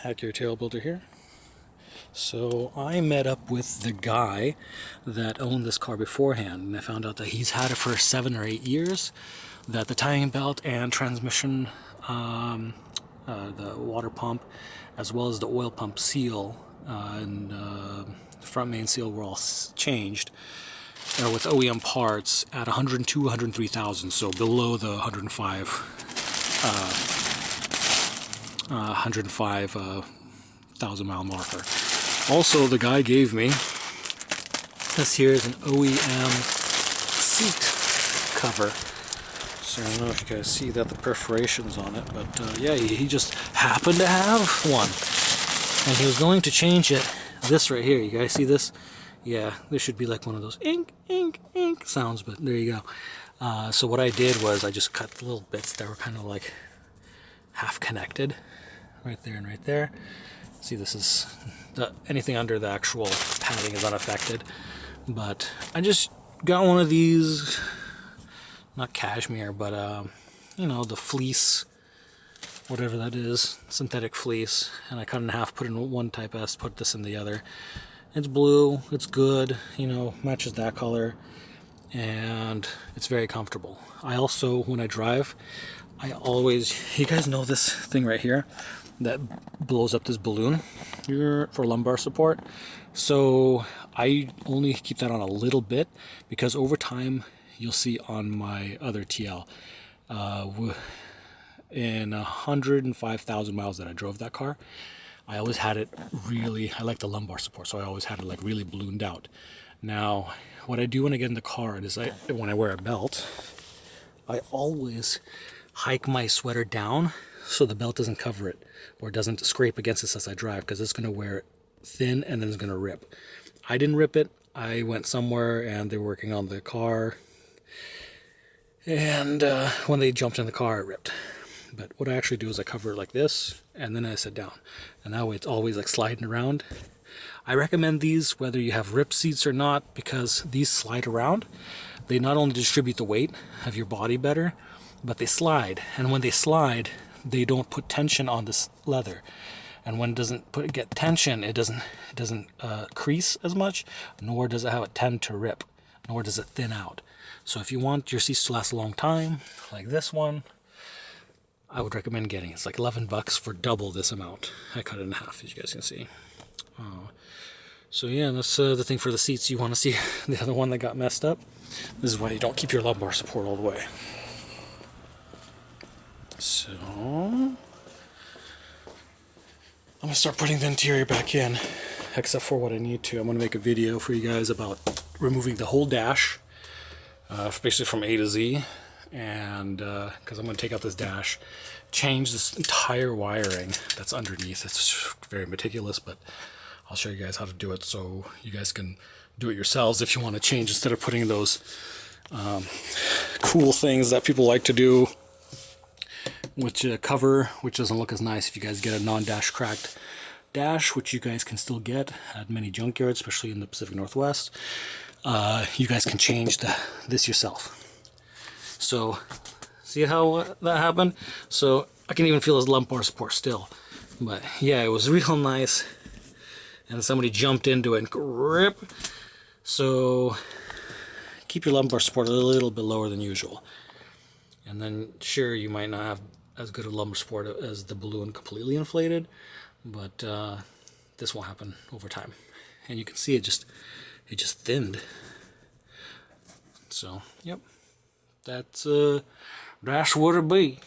Acura tail builder here. So I met up with the guy that owned this car beforehand, and I found out that he's had it for 7 or 8 years, that the timing belt and transmission, the water pump, as well as the oil pump seal and front main seal were all changed with OEM parts at 102, 103,000, so below the 105,000 mile marker. Also, the guy gave me this here is an OEM seat cover. So I don't know if you guys see that, the perforations on it, but yeah, he just happened to have one, and he was going to change it. This right here, you guys see this? Yeah, this should be like one of those ink, ink, ink sounds, but there you go. So what I did was I just cut the little bits that were kind of like half connected, right there and right there. See, this is anything under the actual padding is unaffected, but I just got one of these, not cashmere, but you know, the fleece, whatever that is, synthetic fleece, and I cut it in half, put in one Type-S, put this in the other. It's blue, it's good, you know, matches that color, and it's very comfortable. I also, when I drive, I always, you guys know this thing right here that blows up this balloon here for lumbar support. So I only keep that on a little bit, because over time, you'll see on my other TL, in 105,000 miles that I drove that car, I always had it really, I like the lumbar support, so I always had it like really ballooned out. Now, what I do when I get in the car is when I wear a belt, I always hike my sweater down so the belt doesn't cover it, or it doesn't scrape against this as I drive, because it's going to wear it thin and then it's going to rip. I didn't rip it. I went somewhere and they were working on the car, and when they jumped in the car, it ripped. But what I actually do is I cover it like this, and then I sit down, and that way it's always like sliding around. I recommend these whether you have ripped seats or not, because these slide around. They not only distribute the weight of your body better, but they slide, and when they slide, they don't put tension on this leather, and when it doesn't get tension, it doesn't crease as much, nor does it have a tend to rip, nor does it thin out. So if you want your seats to last a long time, like this one, I would recommend getting it. It's like $11 for double this amount. I cut it in half, as you guys can see. So yeah, that's the thing for the seats. You want to see the other one that got messed up? This is why you don't keep your lumbar support all the way. So I'm gonna start putting the interior back in, except for what I need to. I'm gonna make a video for you guys about removing the whole dash, basically from A to Z, and because I'm gonna take out this dash, change this entire wiring that's underneath. It's very meticulous, but I'll show you guys how to do it so you guys can do it yourselves if you want to change, instead of putting those cool things that people like to do, which cover, which doesn't look as nice if you guys get a non-dash cracked dash, which you guys can still get at many junkyards, especially in the Pacific Northwest. You guys can change this yourself. So see how that happened? So I can even feel his lumbar support still. But yeah, it was real nice. And somebody jumped into it and grip. So keep your lumbar support a little bit lower than usual. And then sure, you might not have as good a lumbar support as the balloon completely inflated, but this will happen over time. And you can see it just thinned. So yep, that's what it be.